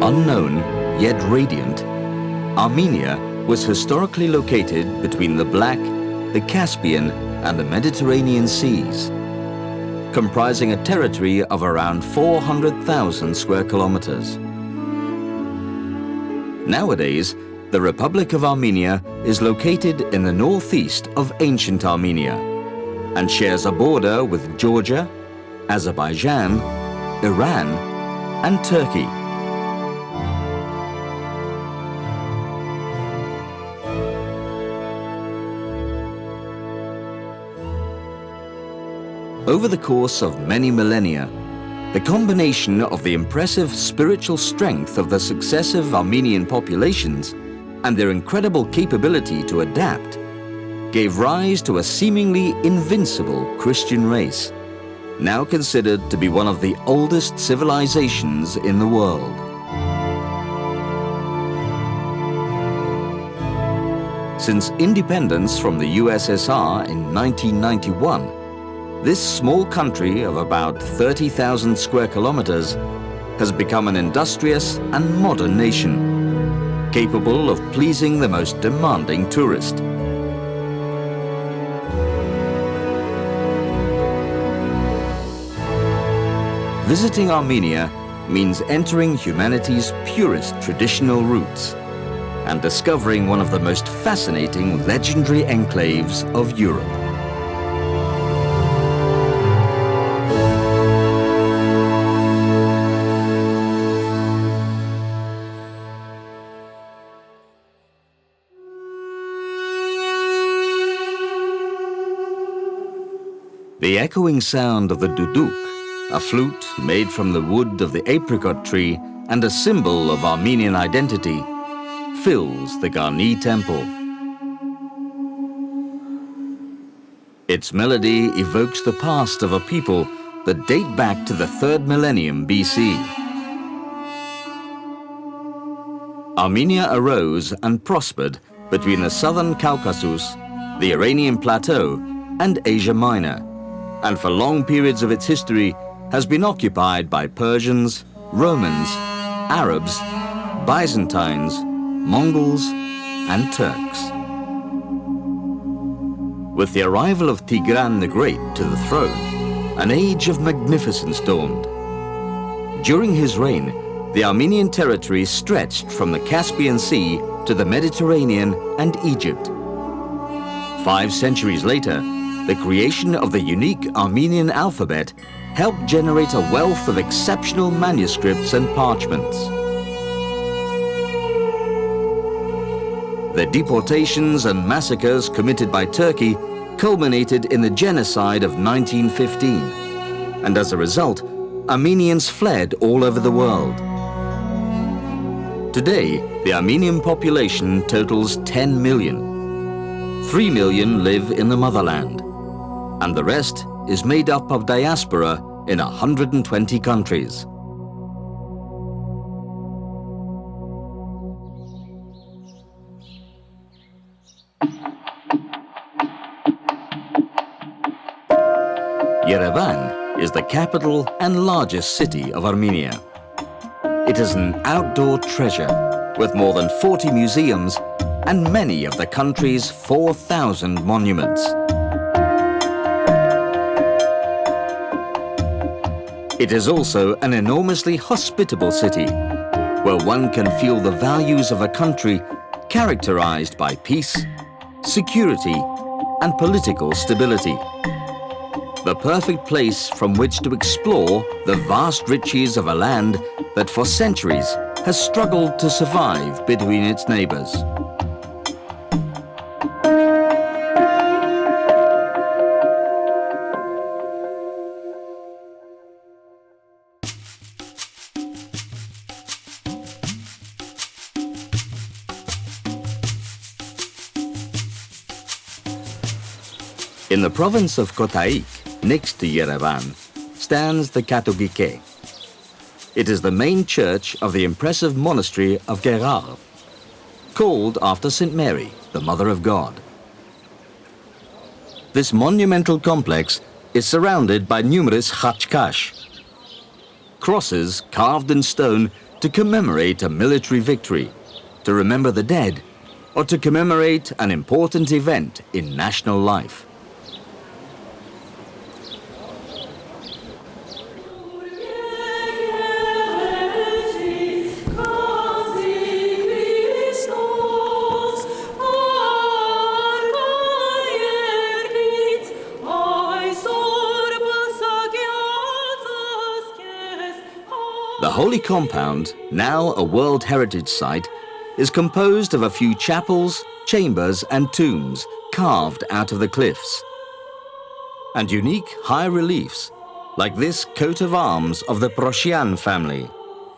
Unknown, yet radiant, Armenia was historically located between the Black, the Caspian, and the Mediterranean seas, comprising a territory of around 400,000 square kilometers. Nowadays, the Republic of Armenia is located in the northeast of ancient Armenia and shares a border with Georgia, Azerbaijan, Iran, and Turkey. Over the course of many millennia, the combination of the impressive spiritual strength of the successive Armenian populations and their incredible capability to adapt gave rise to a seemingly invincible Christian race, now considered to be one of the oldest civilizations in the world. Since independence from the USSR in 1991, this small country of about 30,000 square kilometers has become an industrious and modern nation, capable of pleasing the most demanding tourist. Visiting Armenia means entering humanity's purest traditional roots and discovering one of the most fascinating legendary enclaves of Europe. The echoing sound of the duduk, a flute made from the wood of the apricot tree and a symbol of Armenian identity, fills the Garni Temple. Its melody evokes the past of a people that date back to the 3rd millennium BC. Armenia arose and prospered between the southern Caucasus, the Iranian Plateau, and Asia Minor, and for long periods of its history has been occupied by Persians, Romans, Arabs, Byzantines, Mongols, and Turks. With the arrival of Tigran the Great to the throne, an age of magnificence dawned. During his reign, the Armenian territory stretched from the Caspian Sea to the Mediterranean and Egypt. 5 centuries later, the creation of the unique Armenian alphabet helped generate a wealth of exceptional manuscripts and parchments. The deportations and massacres committed by Turkey culminated in the genocide of 1915, and as a result, Armenians fled all over the world. Today, the Armenian population totals 10 million. 3 million live in the motherland, and the rest is made up of diaspora in 120 countries. Yerevan is the capital and largest city of Armenia. It is an outdoor treasure with more than 40 museums and many of the country's 4,000 monuments. It is also an enormously hospitable city, where one can feel the values of a country characterized by peace, security, and political stability. The perfect place from which to explore the vast riches of a land that for centuries has struggled to survive between its neighbors. In the province of Kotaik, next to Yerevan, stands the Katogike. It is the main church of the impressive monastery of Gerar, called after St. Mary, the Mother of God. This monumental complex is surrounded by numerous khachkash, crosses carved in stone to commemorate a military victory, to remember the dead, or to commemorate an important event in national life. The Holy Compound, now a World Heritage Site, is composed of a few chapels, chambers and tombs carved out of the cliffs, and unique high reliefs, like this coat of arms of the Prosian family,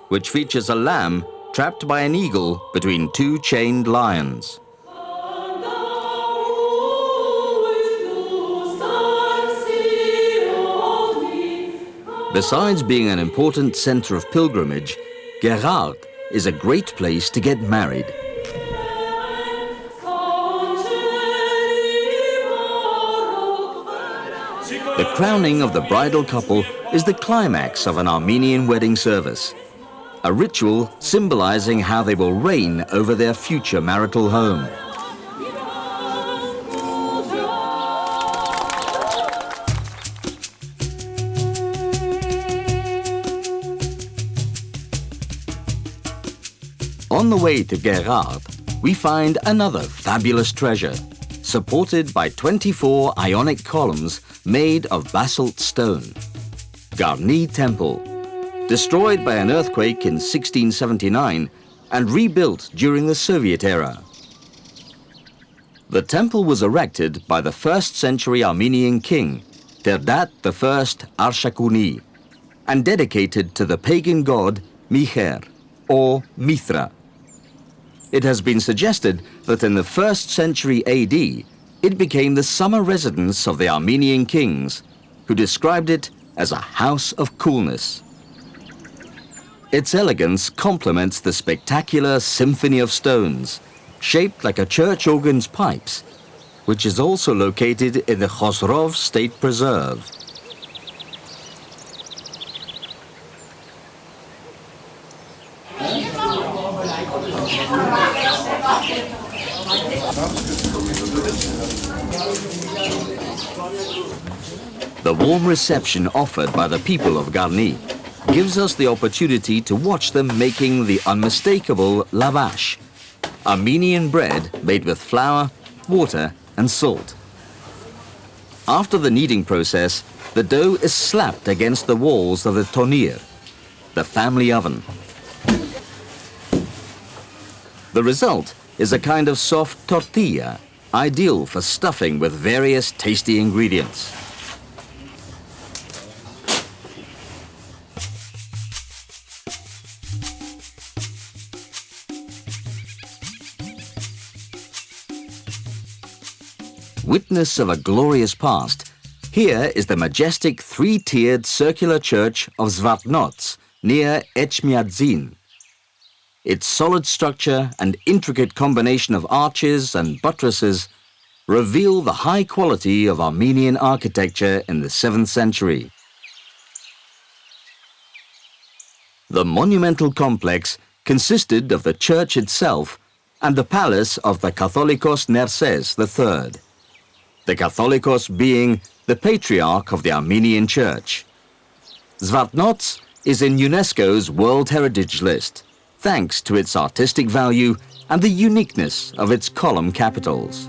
which features a lamb trapped by an eagle between two chained lions. Besides being an important center of pilgrimage, Gerard is a great place to get married. The crowning of the bridal couple is the climax of an Armenian wedding service, a ritual symbolizing how they will reign over their future marital home. On the way to Gerard, we find another fabulous treasure, supported by 24 Ionic columns made of basalt stone. Garni Temple, destroyed by an earthquake in 1679 and rebuilt during the Soviet era. The temple was erected by the 1st century Armenian king, Terdat I Arshakuni, and dedicated to the pagan god Miher, or Mithra. It has been suggested that in the 1st century AD, it became the summer residence of the Armenian kings, who described it as a house of coolness. Its elegance complements the spectacular symphony of stones, shaped like a church organ's pipes, which is also located in the Khosrov State Preserve. The warm reception offered by the people of Garni gives us the opportunity to watch them making the unmistakable lavash, Armenian bread made with flour, water and salt. After the kneading process, the dough is slapped against the walls of the tonir, the family oven. The result is a kind of soft tortilla, ideal for stuffing with various tasty ingredients. Witness of a glorious past, here is the majestic three-tiered circular church of Zvartnots near Echmiadzin. Its solid structure and intricate combination of arches and buttresses reveal the high quality of Armenian architecture in the 7th century. The monumental complex consisted of the church itself and the palace of the Catholicos Nerses III. The Catholicos being the patriarch of the Armenian Church. Zvartnots is in UNESCO's World Heritage List, thanks to its artistic value and the uniqueness of its column capitals.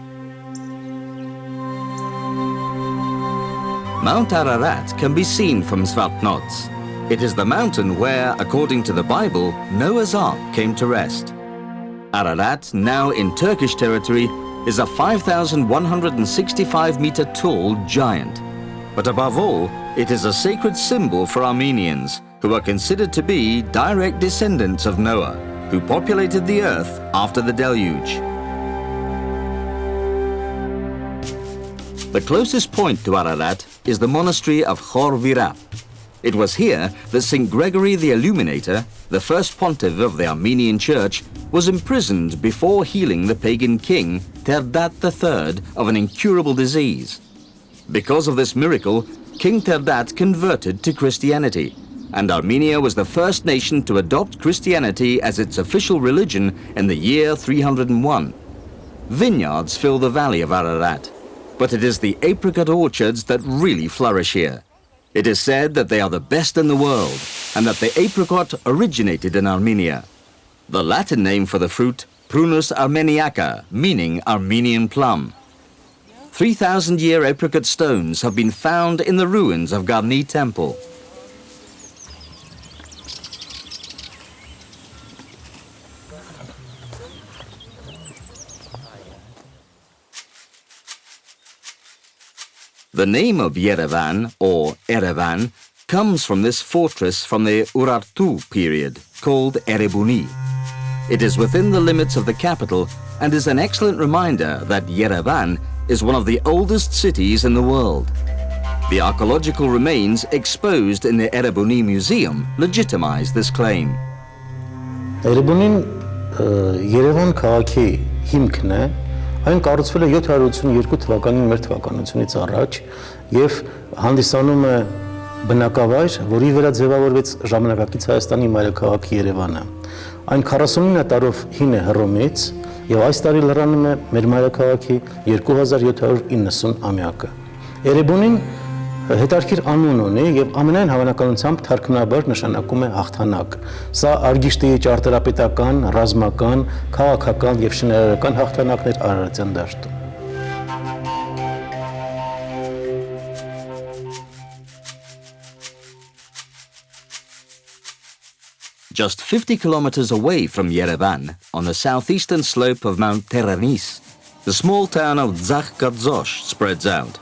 Mount Ararat can be seen from Zvartnots. It is the mountain where, according to the Bible, Noah's Ark came to rest. Ararat, now in Turkish territory, is a 5,165-meter tall giant. But above all, it is a sacred symbol for Armenians, who are considered to be direct descendants of Noah, who populated the earth after the deluge. The closest point to Ararat is the monastery of Khor Virap. It was here that St. Gregory the Illuminator, the first pontiff of the Armenian Church, was imprisoned before healing the pagan king Terdat III of an incurable disease. Because of this miracle, King Terdat converted to Christianity, and Armenia was the first nation to adopt Christianity as its official religion in the year 301. Vineyards fill the valley of Ararat, but it is the apricot orchards that really flourish here. It is said that they are the best in the world, and that the apricot originated in Armenia. The Latin name for the fruit, Prunus armeniaca, meaning Armenian plum. 3,000-year apricot stones have been found in the ruins of Garni Temple. The name of Yerevan, or Erevan, comes from this fortress from the Urartu period, called Erebuni. It is within the limits of the capital and is an excellent reminder that Yerevan is one of the oldest cities in the world. The archaeological remains exposed in the Erebuni Museum legitimize this claim. Erebunin Yerevan քաղաքի հիմքն է, այն կառուցվել է 782 թվականին մեր թվականությունից առաջ եւ հանդիսանում է բնակավայր, որի վրա ձևավորվեց ժամանակակից Հայաստանի մայրաքաղաք Երևանը։ Այն 49 տարով հին է Հռոմից եւ այս տարի լրանում է մեր մայրաքաղաքի 2790-ամյակը։ Էրեբունին հետարքիր անուն ունի եւ ամենայն հավանականությամբ թարգմանաբար նշանակում է հաղթանակ։ Սա Արգիշտիի ճարտարապետական, ռազմական, քաղաքական եւ շինարարական հաղթանակներ Արարատյան դաշտում։ Just 50 kilometers away from Yerevan, on the southeastern slope of Mount Teranis, the small town of Artsakh spreads out.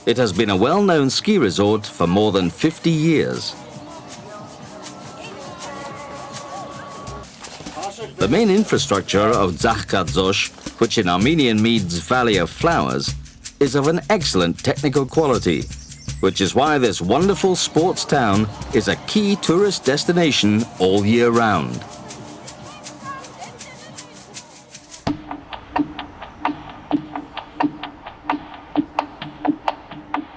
It has been a well-known ski resort for more than 50 years. The main infrastructure of Artsakh, which in Armenian means Valley of Flowers, is of an excellent technical quality, which is why this wonderful sports town is a key tourist destination all year round.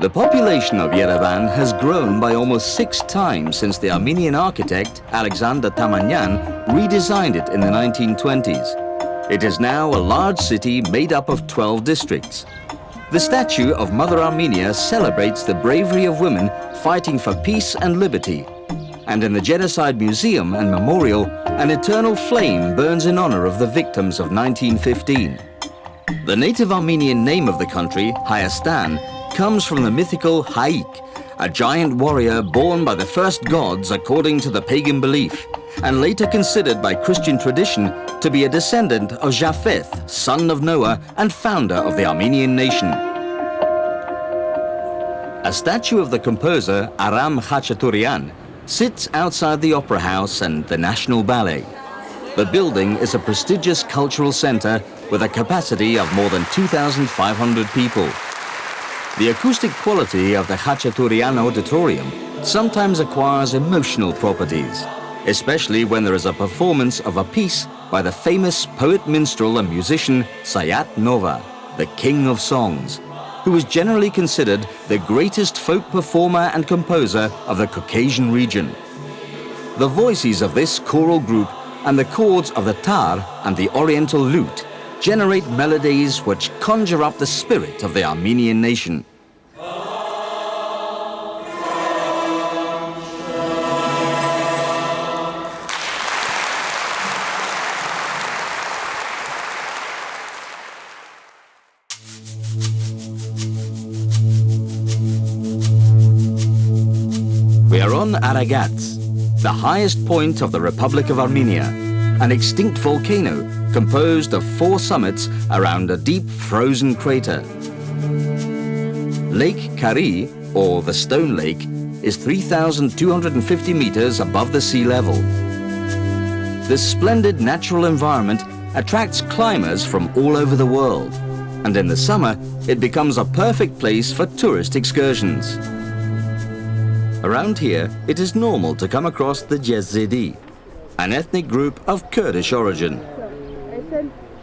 The population of Yerevan has grown by almost 6 times since the Armenian architect Alexander Tamanyan redesigned it in the 1920s. It is now a large city made up of 12 districts. The statue of Mother Armenia celebrates the bravery of women fighting for peace and liberty. And in the Genocide Museum and Memorial, an eternal flame burns in honor of the victims of 1915. The native Armenian name of the country, Hayastan, comes from the mythical Haik, a giant warrior born by the first gods according to the pagan belief, and later considered by Christian tradition to be a descendant of Japheth, son of Noah and founder of the Armenian nation. A statue of the composer Aram Khachaturian sits outside the Opera House and the National Ballet. The building is a prestigious cultural center with a capacity of more than 2,500 people. The acoustic quality of the Khachaturian auditorium sometimes acquires emotional properties, especially when there is a performance of a piece by the famous poet, minstrel and musician Sayat Nova, the king of songs, who is generally considered the greatest folk performer and composer of the Caucasian region. The voices of this choral group and the chords of the tar and the oriental lute generate melodies which conjure up the spirit of the Armenian nation. We are on Aragats, the highest point of the Republic of Armenia, an extinct volcano composed of 4 summits around a deep frozen crater. Lake Kari, or the Stone Lake, is 3,250 meters above the sea level. This splendid natural environment attracts climbers from all over the world, and in the summer it becomes a perfect place for tourist excursions. Around here, it is normal to come across the Yezidi, an ethnic group of Kurdish origin.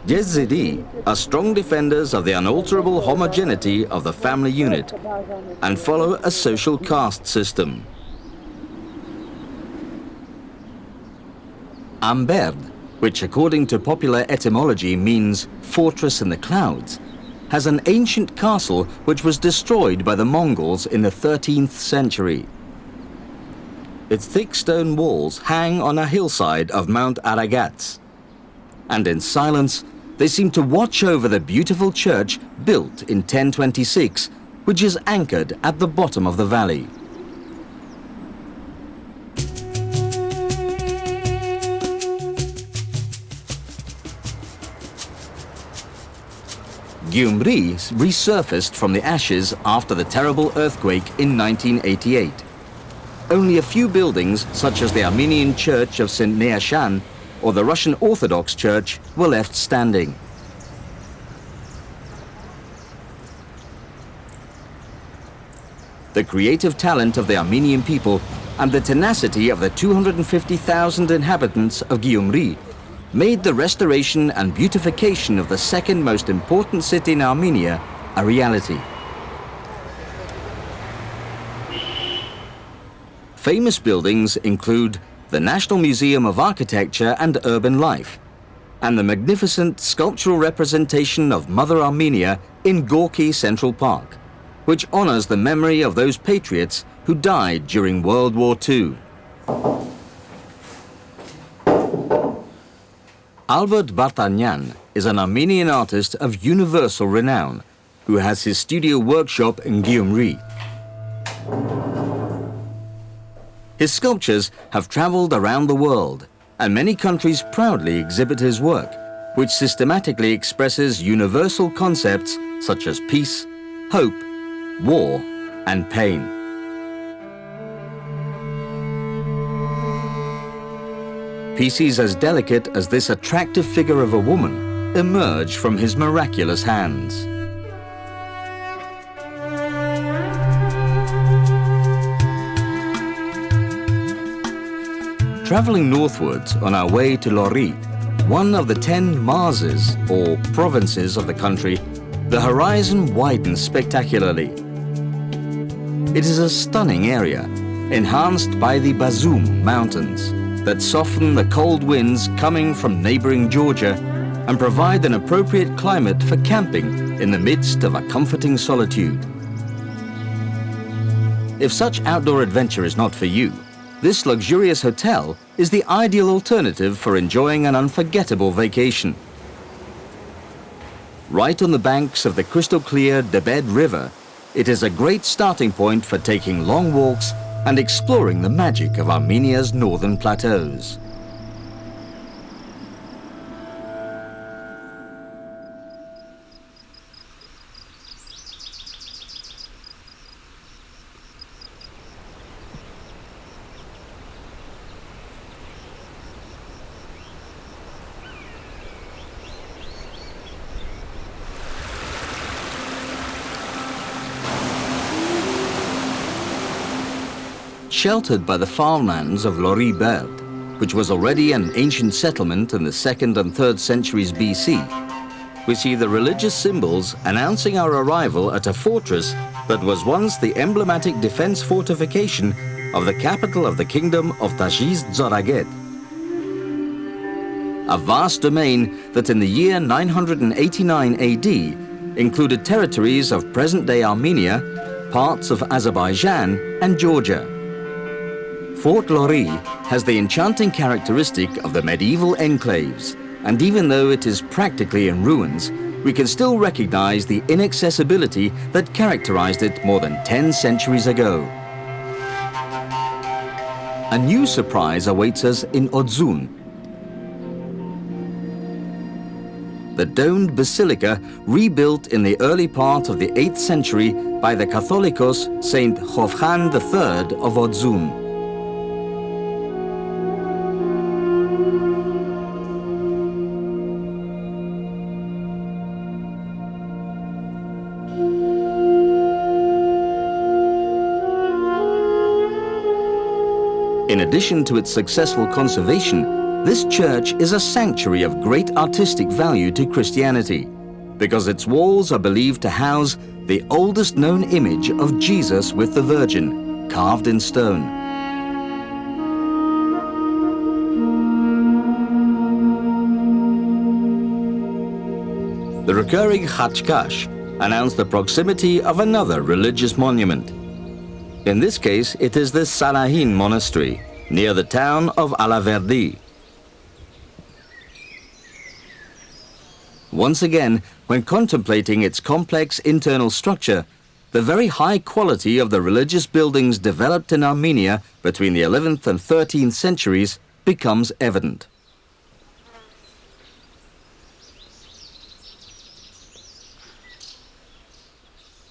Yezidi are strong defenders of the unalterable homogeneity of the family unit and follow a social caste system. Amberd, which according to popular etymology means fortress in the clouds, has an ancient castle which was destroyed by the Mongols in the 13th century. Its thick stone walls hang on a hillside of Mount Aragats, and in silence they seem to watch over the beautiful church built in 1026, which is anchored at the bottom of the valley. Gyumri resurfaced from the ashes after the terrible earthquake in 1988. Only a few buildings, such as the Armenian Church of St. Neashan or the Russian Orthodox Church, were left standing. The creative talent of the Armenian people and the tenacity of the 250,000 inhabitants of Gyumri made the restoration and beautification of the second most important city in Armenia a reality. Famous buildings include the National Museum of Architecture and Urban Life, and the magnificent sculptural representation of Mother Armenia in Gorky Central Park, which honors the memory of those patriots who died during World War II. Albert Bartanyan is an Armenian artist of universal renown who has his studio workshop in Gyumri. His sculptures have traveled around the world, and many countries proudly exhibit his work, which systematically expresses universal concepts such as peace, hope, war, and pain. Pieces as delicate as this attractive figure of a woman emerge from his miraculous hands. Traveling northwards on our way to Lori, one of the 10 Marses, or provinces of the country, the horizon widens spectacularly. It is a stunning area, enhanced by the Bazum Mountains, that soften the cold winds coming from neighboring Georgia and provide an appropriate climate for camping in the midst of a comforting solitude. If such outdoor adventure is not for you, this luxurious hotel is the ideal alternative for enjoying an unforgettable vacation. Right on the banks of the crystal-clear Debed River, it is a great starting point for taking long walks and exploring the magic of Armenia's northern plateaus. Sheltered by the farmlands of Lori Berd, which was already an ancient settlement in the 2nd and 3rd centuries BC, we see the religious symbols announcing our arrival at a fortress that was once the emblematic defense fortification of the capital of the kingdom of Tajiz Zoraget. A vast domain that in the year 989 AD included territories of present-day Armenia, parts of Azerbaijan and Georgia. Fort Lori has the enchanting characteristic of the medieval enclaves, and even though it is practically in ruins, we can still recognize the inaccessibility that characterized it more than 10 centuries ago. A new surprise awaits us in Odzun. The domed basilica, rebuilt in the early part of the 8th century by the Catholicos Saint Hovhan III of Odzun. In addition to its successful conservation, this church is a sanctuary of great artistic value to Christianity, because its walls are believed to house the oldest known image of Jesus with the Virgin, carved in stone. The recurring khachkash announced the proximity of another religious monument. In this case, it is the Sanahin Monastery, near the town of Alaverdi. Once again, when contemplating its complex internal structure, the very high quality of the religious buildings developed in Armenia between the 11th and 13th centuries becomes evident.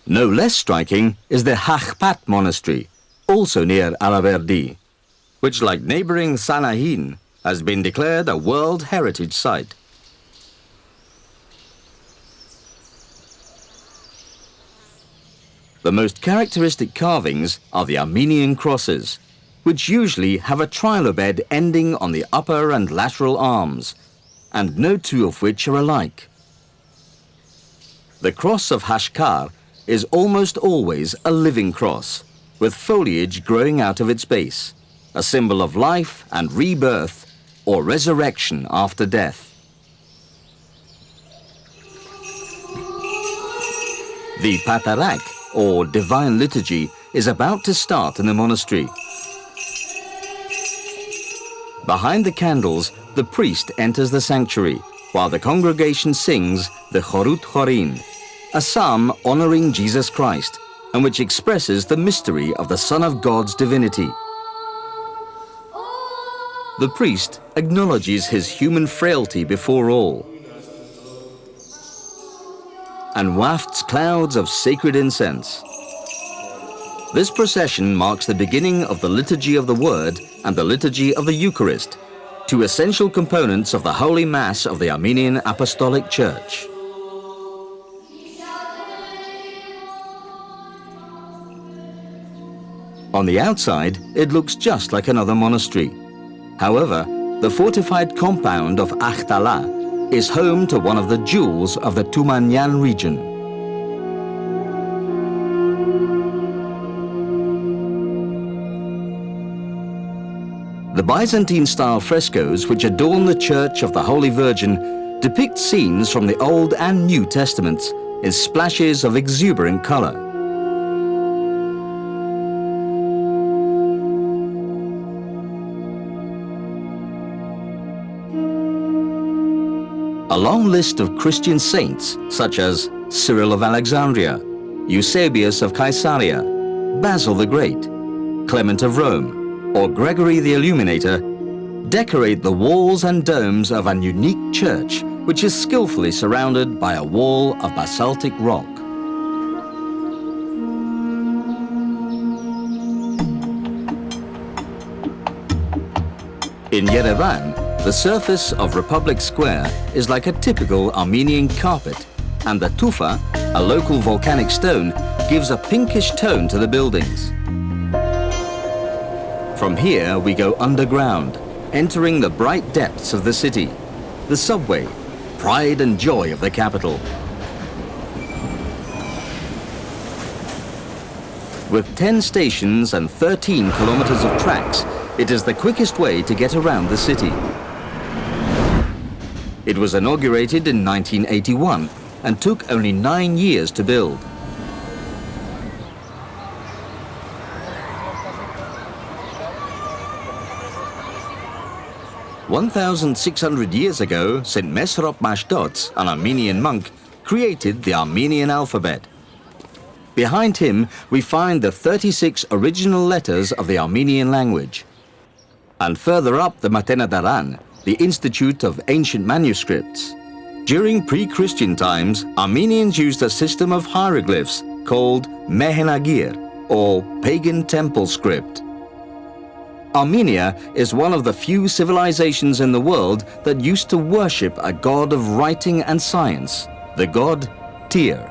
No less striking is the Hakhpat Monastery, also near Alaverdi, which, like neighboring Sanahin, has been declared a World Heritage Site. The most characteristic carvings are the Armenian crosses, which usually have a trilobed ending on the upper and lateral arms, and no two of which are alike. The cross of Hashkar is almost always a living cross, with foliage growing out of its base, a symbol of life and rebirth, or resurrection after death. The Patarak, or Divine Liturgy, is about to start in the monastery. Behind the candles, the priest enters the sanctuary, while the congregation sings the Chorut Chorin, a psalm honoring Jesus Christ, and which expresses the mystery of the Son of God's divinity. The priest acknowledges his human frailty before all, and wafts clouds of sacred incense. This procession marks the beginning of the Liturgy of the Word and the Liturgy of the Eucharist, two essential components of the Holy Mass of the Armenian Apostolic Church. On the outside, it looks just like another monastery. However, the fortified compound of Akhtala is home to one of the jewels of the Tumanyan region. The Byzantine-style frescoes which adorn the Church of the Holy Virgin depict scenes from the Old and New Testaments in splashes of exuberant color. A long list of Christian saints, such as Cyril of Alexandria, Eusebius of Caesarea, Basil the Great, Clement of Rome, or Gregory the Illuminator, decorate the walls and domes of an unique church which is skillfully surrounded by a wall of basaltic rock. In Yerevan, the surface of Republic Square is like a typical Armenian carpet, and the tufa, a local volcanic stone, gives a pinkish tone to the buildings. From here we go underground, entering the bright depths of the city, the subway, pride and joy of the capital. With 10 stations and 13 kilometers of tracks, it is the quickest way to get around the city. It was inaugurated in 1981 and took only 9 years to build. "1,600 years ago, St. Mesrop Mashtots, an Armenian monk, created the Armenian alphabet. Behind him, we find the 36 original letters of the Armenian language. And further up, the Matenadaran, the Institute of Ancient Manuscripts. During pre-Christian times, Armenians used a system of hieroglyphs called Mehenagir, or pagan temple script. Armenia is one of the few civilizations in the world that used to worship a god of writing and science, the god Tyr.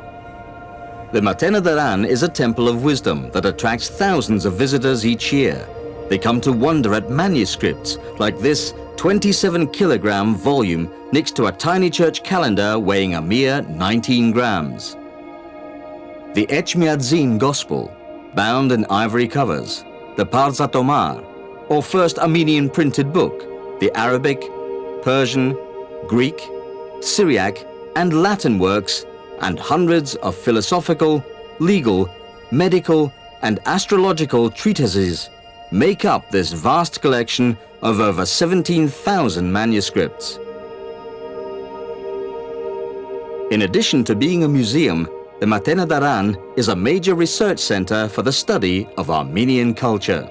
The Matenadaran is a temple of wisdom that attracts thousands of visitors each year. They come to wonder at manuscripts like this 27-kilogram volume next to a tiny church calendar weighing a mere 19 grams. The Echmiadzin Gospel, bound in ivory covers, the Parzatomar, or first Armenian printed book, the Arabic, Persian, Greek, Syriac, and Latin works, and hundreds of philosophical, legal, medical, and astrological treatises make up this vast collection of over 17,000 manuscripts. In addition to being a museum, the Matenadaran is a major research center for the study of Armenian culture.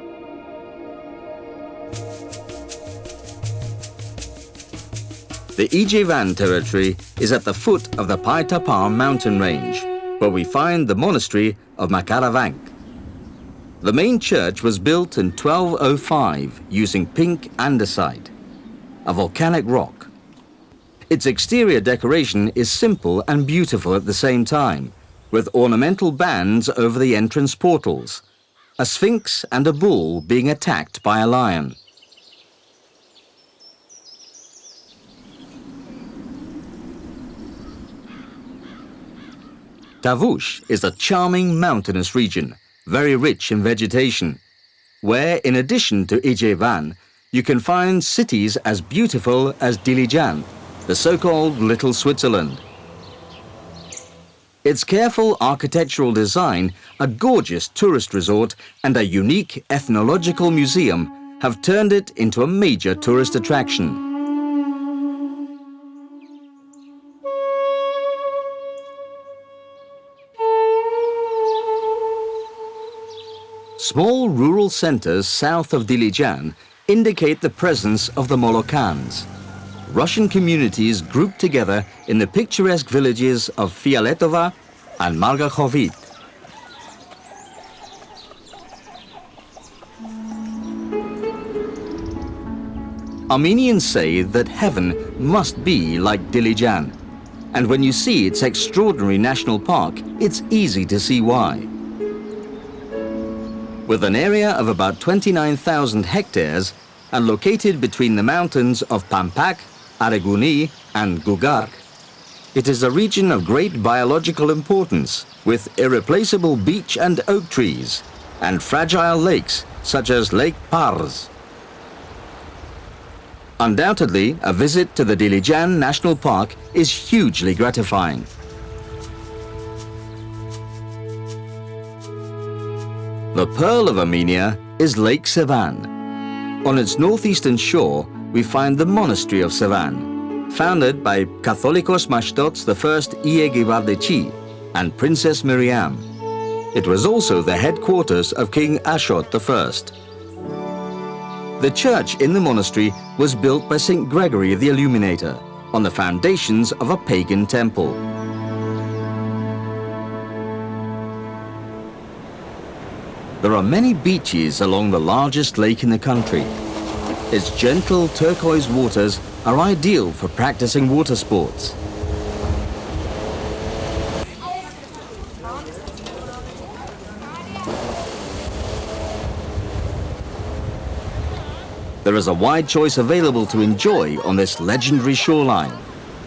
The Yerevan territory is at the foot of the Paitapar mountain range, where we find the monastery of Noravánk. The main church was built in 1205 using pink andesite, a volcanic rock. Its exterior decoration is simple and beautiful at the same time, with ornamental bands over the entrance portals, a sphinx and a bull being attacked by a lion. Tavush is a charming mountainous region, very rich in vegetation, where in addition to Yerevan, you can find cities as beautiful as Dilijan, the so-called Little Switzerland. Its careful architectural design, a gorgeous tourist resort, and a unique ethnological museum have turned it into a major tourist attraction. Small rural centers south of Dilijan indicate the presence of the Molokans, Russian communities grouped together in the picturesque villages of Fialetova and Margachovit. Armenians say that heaven must be like Dilijan, and when you see its extraordinary national park, it's easy to see why. With an area of about 29,000 hectares and located between the mountains of Pampak, Areguni and Gugark, it is a region of great biological importance with irreplaceable beech and oak trees and fragile lakes such as Lake Pars. Undoubtedly, a visit to the Dilijan National Park is hugely gratifying. The pearl of Armenia is Lake Sevan. On its northeastern shore, we find the monastery of Sevan, founded by Catholicos Mashtots I Iegivardechi and Princess Miriam. It was also the headquarters of King Ashot I. The church in the monastery was built by St. Gregory the Illuminator on the foundations of a pagan temple. There are many beaches along the largest lake in the country. Its gentle turquoise waters are ideal for practicing water sports. There is a wide choice available to enjoy on this legendary shoreline,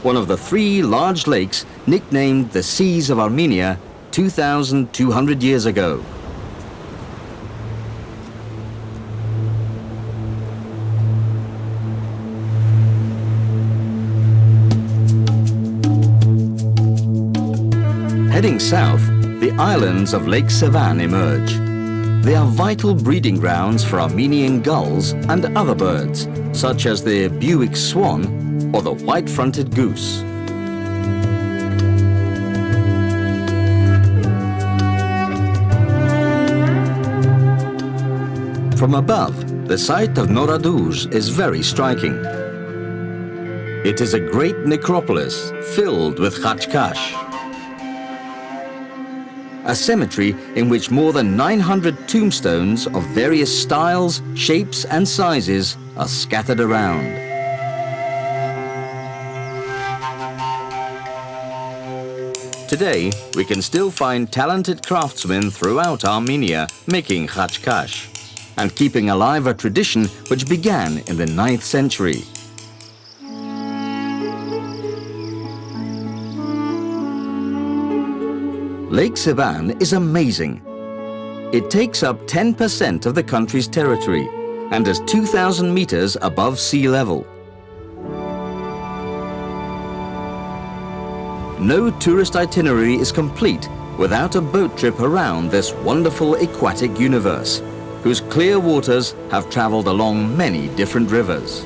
one of the 3 large lakes nicknamed the Seas of Armenia 2,200 years ago. Heading south, the islands of Lake Sevan emerge. They are vital breeding grounds for Armenian gulls and other birds, such as the Buick swan or the white-fronted goose. From above, the site of Noraduz is very striking. It is a great necropolis filled with khachkash, a cemetery in which more than 900 tombstones of various styles, shapes and sizes are scattered around. Today, we can still find talented craftsmen throughout Armenia making khachkash and keeping alive a tradition which began in the 9th century. Lake Sevan is amazing. It takes up 10% of the country's territory and is 2,000 meters above sea level. no tourist itinerary is complete without a boat trip around this wonderful aquatic universe, whose clear waters have traveled along many different rivers.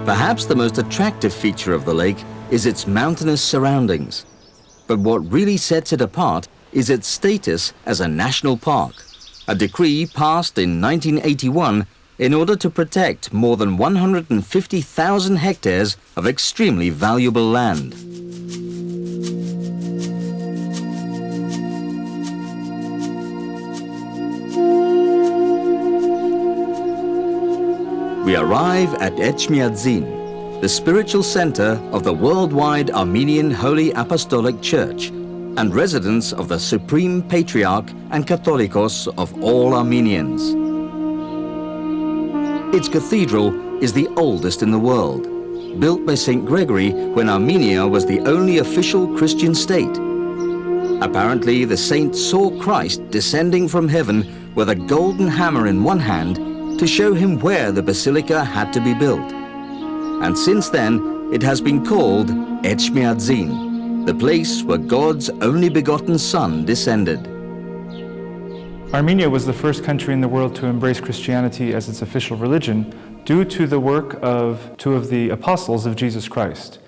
Perhaps the most attractive feature of the lake is its mountainous surroundings. But what really sets it apart is its status as a national park, a decree passed in 1981 in order to protect more than 150,000 hectares of extremely valuable land. We arrive at Etchmiadzin, the spiritual center of the worldwide Armenian Holy Apostolic Church and residence of the Supreme Patriarch and Catholicos of all Armenians. Its cathedral is the oldest in the world, built by St. Gregory when Armenia was the only official Christian state. Apparently, the saint saw Christ descending from heaven with a golden hammer in one hand to show him where the basilica had to be built. And since then, it has been called Etchmiadzin, the place where God's only begotten Son descended. Armenia was the first country in the world to embrace Christianity as its official religion due to the work of two of the apostles of Jesus Christ.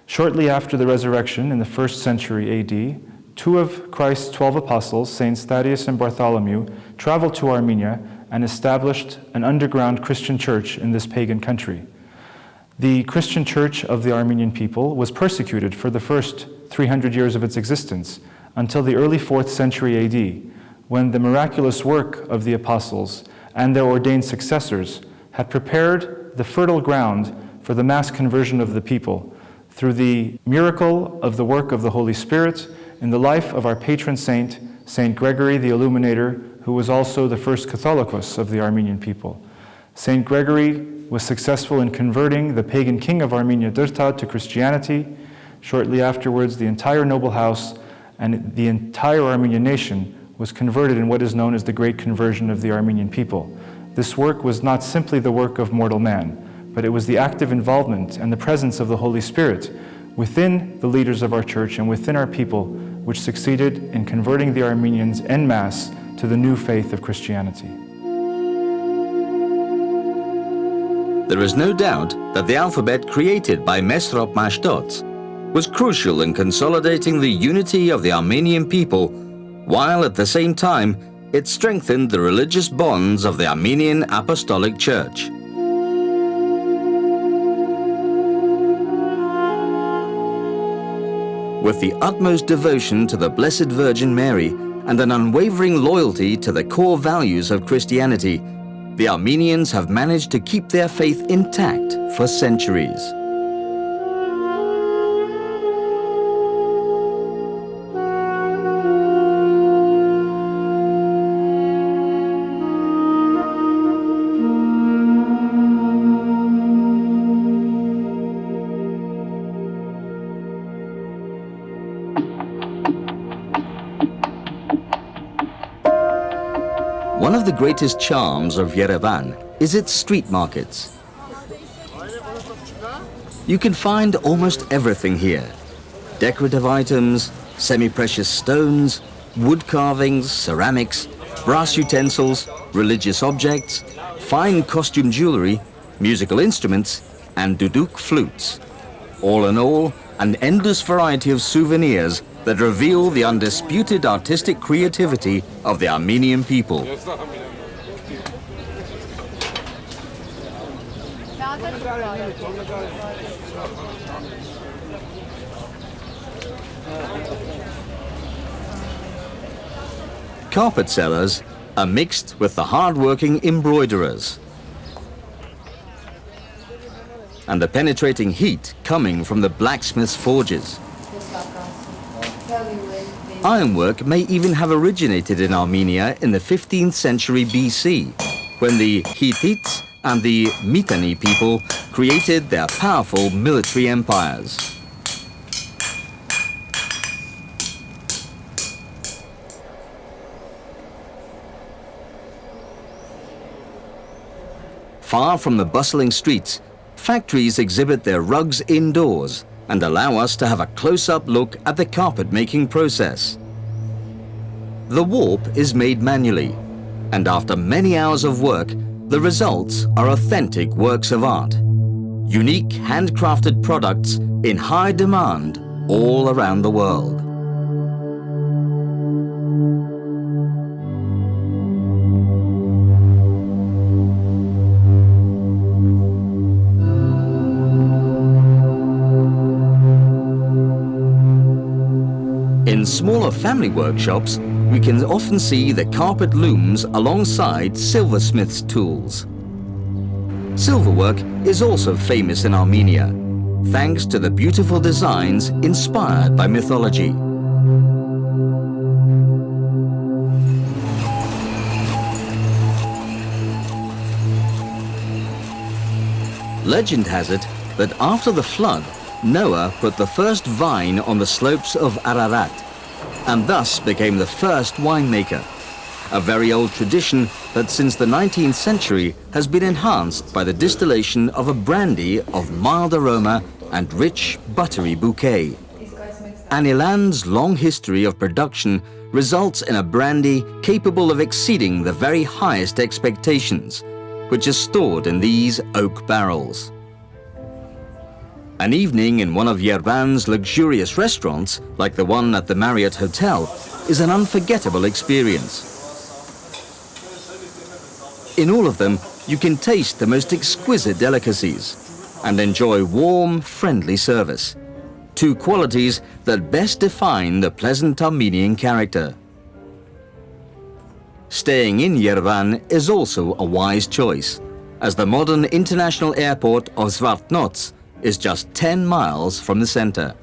Shortly after the resurrection in the 1st century AD, two of Christ's 12 apostles, Saints Thaddeus and Bartholomew, traveled to Armenia and established an underground Christian church in this pagan country. The Christian church of the Armenian people was persecuted for the first 300 years of its existence until the early 4th century AD, when the miraculous work of the apostles and their ordained successors had prepared the fertile ground for the mass conversion of the people through the miracle of the work of the Holy Spirit in the life of our patron saint, Saint Gregory the Illuminator, who was also the first Catholicos of the Armenian people. Saint Gregory was successful in converting the pagan king of Armenia, Dërtad, to Christianity. Shortly afterwards, the entire noble house and the entire Armenian nation was converted in what is known as the Great Conversion of the Armenian people. This work was not simply the work of mortal man, but it was the active involvement and the presence of the Holy Spirit within the leaders of our church and within our people, which succeeded in converting the Armenians en masse to the new faith of Christianity. There is no doubt that the alphabet created by Mesrop Mashtots was crucial in consolidating the unity of the Armenian people, while at the same time it strengthened the religious bonds of the Armenian Apostolic Church. With the utmost devotion to the Blessed Virgin Mary and an unwavering loyalty to the core values of Christianity, the Armenians have managed to keep their faith intact for centuries. One of the greatest charms of Yerevan is its street markets. You can find almost everything here. Decorative items, semi-precious stones, wood carvings, ceramics, brass utensils, religious objects, fine costume jewelry, musical instruments, and duduk flutes. All in all, an endless variety of souvenirs that reveal the undisputed artistic creativity of the Armenian people. Carpet sellers are mixed with the hard-working embroiderers, and the penetrating heat coming from the blacksmith's forges. Ironwork may even have originated in Armenia in the 15th century BC, when the Hittites and the Mitanni people created their powerful military empires. Far from the bustling streets, factories exhibit their rugs indoors and allow us to have a close-up look at the carpet-making process. The warp is made manually, and after many hours of work, the results are authentic works of art. Unique handcrafted products in high demand all around the world. In smaller family workshops, we can often see the carpet looms alongside silversmiths' tools. Silverwork is also famous in Armenia, thanks to the beautiful designs inspired by mythology. Legend has it that after the flood, Noah put the first vine on the slopes of Ararat, and thus became the first winemaker, a very old tradition that since the 19th century has been enhanced by the distillation of a brandy of mild aroma and rich buttery bouquet. Anilan's long history of production results in a brandy capable of exceeding the very highest expectations, which is stored in these oak barrels. An evening in one of Yerevan's luxurious restaurants, like the one at the Marriott Hotel, is an unforgettable experience. In all of them, you can taste the most exquisite delicacies and enjoy warm, friendly service, two qualities that best define the pleasant Armenian character. Staying in Yerevan is also a wise choice, as the modern international airport of Zvartnots is just 10 miles from the center.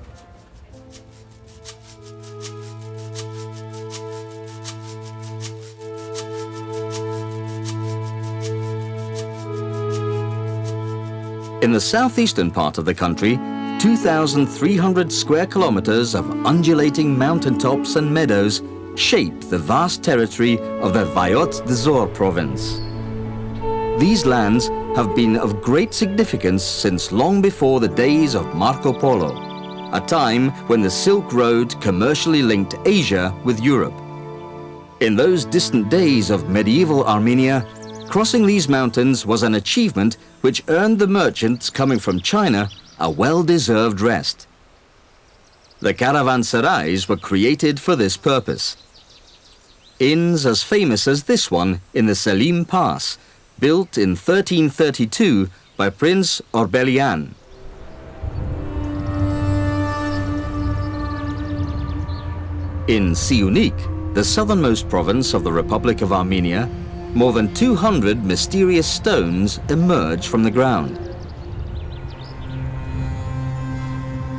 In the southeastern part of the country, 2,300 square kilometers of undulating mountaintops and meadows shape the vast territory of the Vayot Dzor province. These lands have been of great significance since long before the days of Marco Polo, a time when the Silk Road commercially linked Asia with Europe. In those distant days of medieval Armenia, crossing these mountains was an achievement which earned the merchants coming from China a well-deserved rest. The caravanserais were created for this purpose. Inns as famous as this one in the Selim Pass, built in 1332 by Prince Orbelian. In Siuník, the southernmost province of the Republic of Armenia, more than 200 mysterious stones emerge from the ground.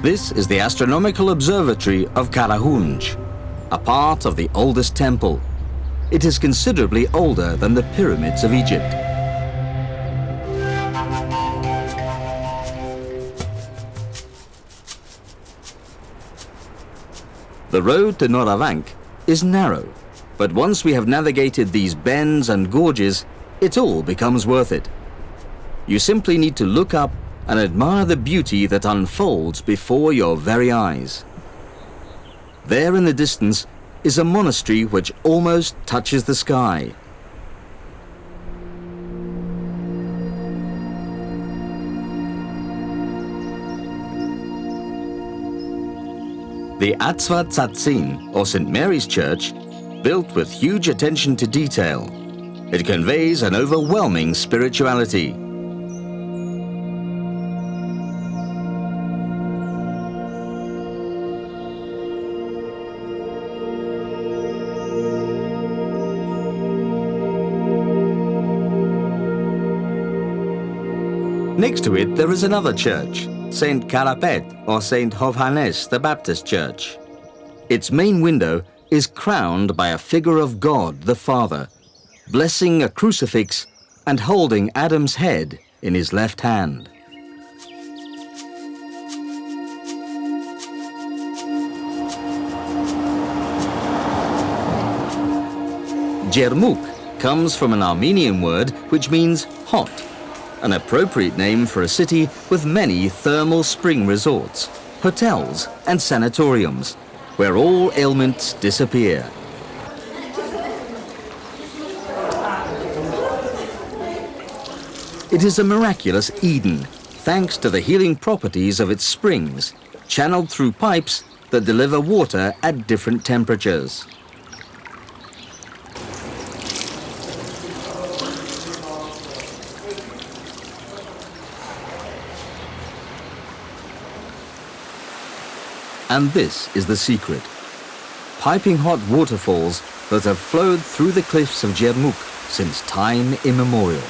This is the astronomical observatory of Karahunj, a part of the oldest temple. It is considerably older than the pyramids of Egypt. The road to Noravánk is narrow, but once we have navigated these bends and gorges, it all becomes worth it. You simply need to look up and admire the beauty that unfolds before your very eyes. There in the distance is a monastery which almost touches the sky. The Atzva Tzatzin, or St. Mary's Church, built with huge attention to detail. It conveys an overwhelming spirituality. Next to it, there is another church, St. Karapet or St. Hovhannes the Baptist Church. Its main window is crowned by a figure of God the Father, blessing a crucifix and holding Adam's head in his left hand. Jermúk comes from an Armenian word which means hot, an appropriate name for a city with many thermal spring resorts, hotels and sanatoriums, where all ailments disappear. It is a miraculous Eden, thanks to the healing properties of its springs, channeled through pipes that deliver water at different temperatures. And this is the secret. Piping hot waterfalls that have flowed through the cliffs of Jermúk since time immemorial.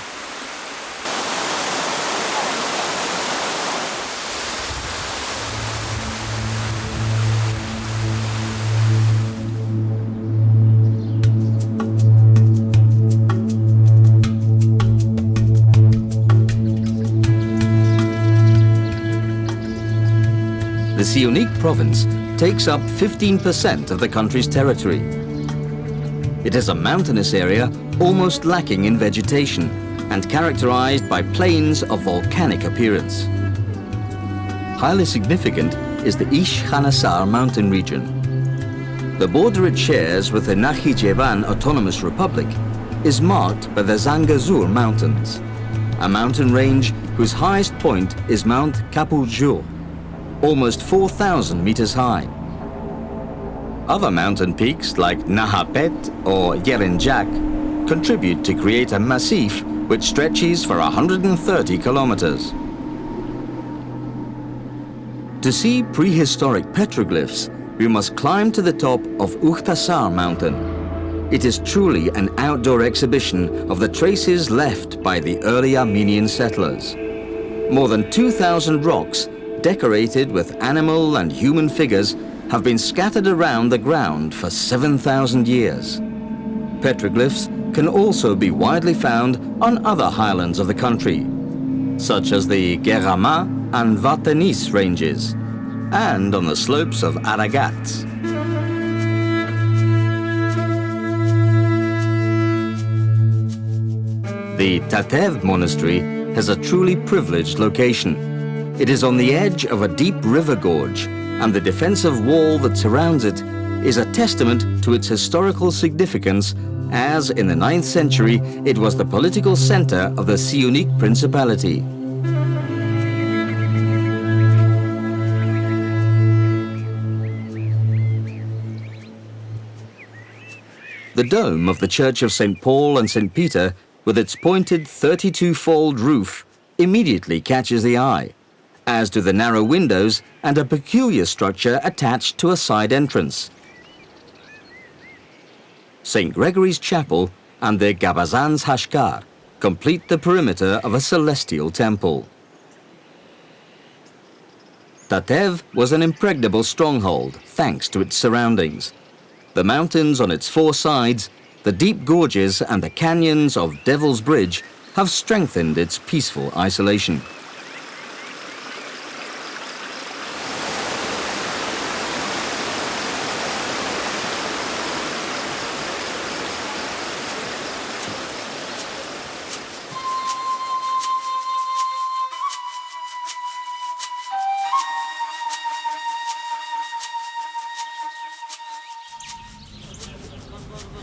The Siuník province takes up 15% of the country's territory. It is a mountainous area almost lacking in vegetation and characterized by plains of volcanic appearance. Highly significant is the Ish Khanasar mountain region. The border it shares with the Yerevan Autonomous Republic is marked by the Zangezur Mountains, a mountain range whose highest point is Mount Kapujur, almost 4,000 meters high. Other mountain peaks like Nahapet or Yerenjak contribute to create a massif which stretches for 130 kilometers. To see prehistoric petroglyphs, we must climb to the top of Ukhtasar mountain. It is truly an outdoor exhibition of the traces left by the early Armenian settlers. More than 2,000 rocks decorated with animal and human figures have been scattered around the ground for 7,000 years. Petroglyphs can also be widely found on other highlands of the country, such as the Gerama and Vartanis ranges, and on the slopes of Aragat. The Tatev monastery has a truly privileged location. It is on the edge of a deep river gorge, and the defensive wall that surrounds it is a testament to its historical significance, as in the 9th century it was the political center of the Siuník Principality. The dome of the Church of St. Paul and St. Peter, with its pointed 32-fold roof, immediately catches the eye, as do the narrow windows and a peculiar structure attached to a side entrance. St. Gregory's Chapel and the Gabazan's Hashkar complete the perimeter of a celestial temple. Tatev was an impregnable stronghold thanks to its surroundings. The mountains on its 4 sides, the deep gorges and the canyons of Devil's Bridge have strengthened its peaceful isolation.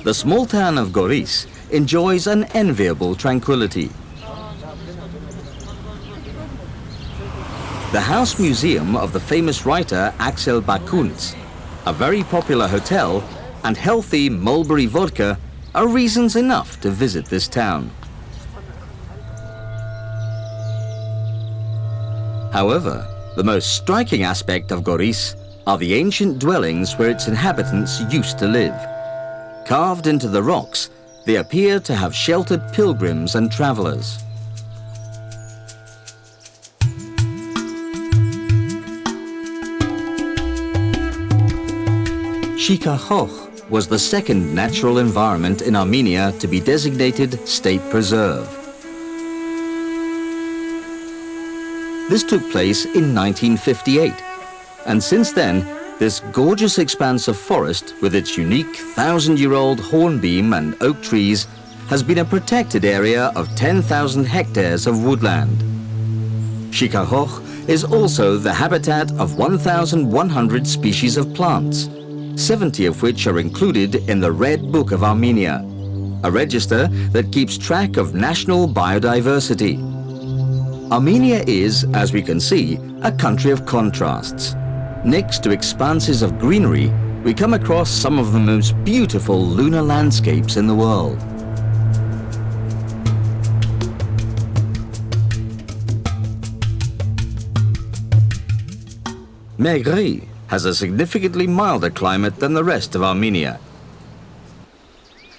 The small town of Góris enjoys an enviable tranquility. The House Museum of the famous writer Axel Bakuntz, a very popular hotel, and healthy mulberry vodka are reasons enough to visit this town. However, the most striking aspect of Góris are the ancient dwellings where its inhabitants used to live. Carved into the rocks, they appear to have sheltered pilgrims and travelers. Shikachoch was the second natural environment in Armenia to be designated state preserve. This took place in 1958, and since then, this gorgeous expanse of forest with its unique 1,000-year-old hornbeam and oak trees has been a protected area of 10,000 hectares of woodland. Shikahoch is also the habitat of 1,100 species of plants, 70 of which are included in the Red Book of Armenia, a register that keeps track of national biodiversity. Armenia is, as we can see, a country of contrasts. Next to expanses of greenery, we come across some of the most beautiful lunar landscapes in the world. Megri has a significantly milder climate than the rest of Armenia.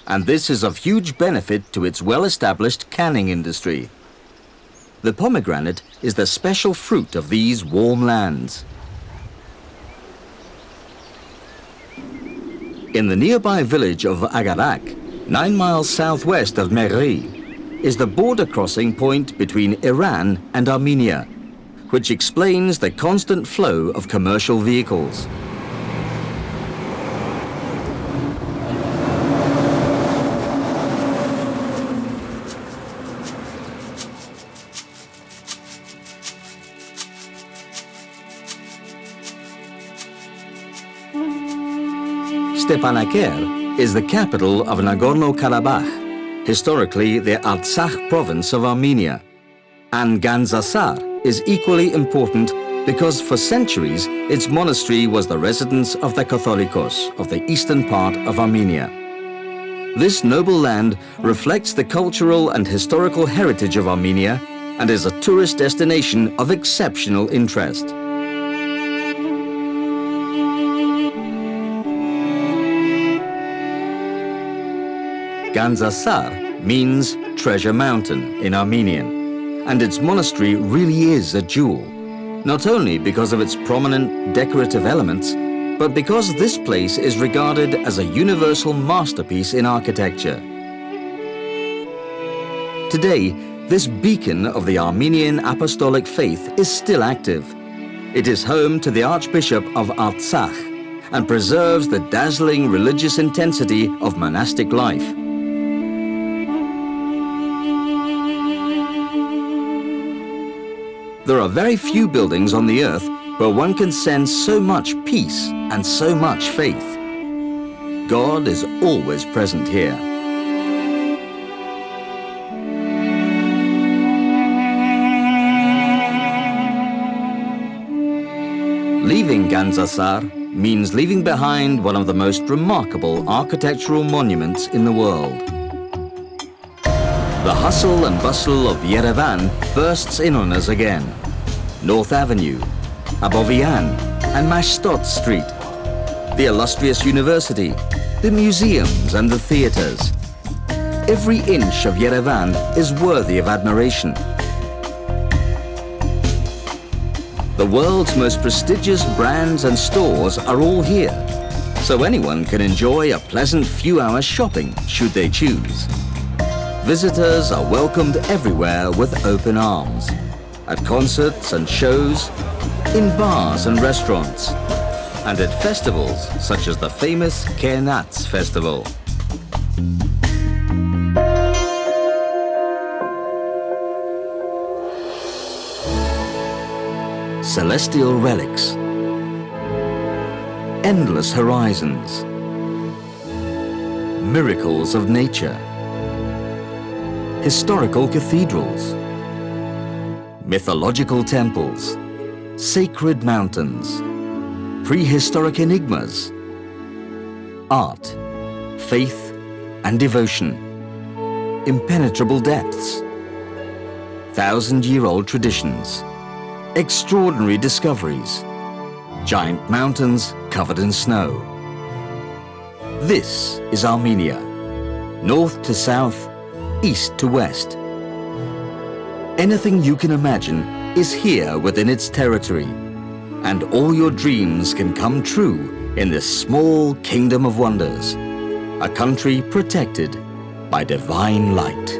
And this is of huge benefit to its well-established canning industry. The pomegranate is the special fruit of these warm lands. In the nearby village of Agarak, 9 miles southwest of Megri, is the border crossing point between Iran and Armenia, which explains the constant flow of commercial vehicles. Stepanakert is the capital of Nagorno-Karabakh, historically the Artsakh province of Armenia, and Gandzasar is equally important because for centuries its monastery was the residence of the Catholicos of the eastern part of Armenia. This noble land reflects the cultural and historical heritage of Armenia and is a tourist destination of exceptional interest. Gandzasar means treasure mountain in Armenian, and its monastery really is a jewel, not only because of its prominent decorative elements, but because this place is regarded as a universal masterpiece in architecture. Today, this beacon of the Armenian Apostolic faith is still active. It is home to the Archbishop of Artsakh and preserves the dazzling religious intensity of monastic life. There are very few buildings on the earth where one can sense so much peace and so much faith. God is always present here. Leaving Gandzasar means leaving behind one of the most remarkable architectural monuments in the world. The hustle and bustle of Yerevan bursts in on us again. North Avenue, Abovian and Mashtot Street, the illustrious university, the museums and the theatres. Every inch of Yerevan is worthy of admiration. The world's most prestigious brands and stores are all here, so anyone can enjoy a pleasant few hours shopping should they choose. Visitors are welcomed everywhere with open arms, at concerts and shows, in bars and restaurants, and at festivals such as the famous Kernats Festival. Celestial relics, endless horizons, miracles of nature, historical cathedrals, mythological temples, sacred mountains, prehistoric enigmas, art, faith and devotion, impenetrable depths, 1,000-year-old traditions, extraordinary discoveries, giant mountains covered in snow. This is Armenia, north to south, east to west. Anything you can imagine is here within its territory, and all your dreams can come true in this small kingdom of wonders, a country protected by divine light.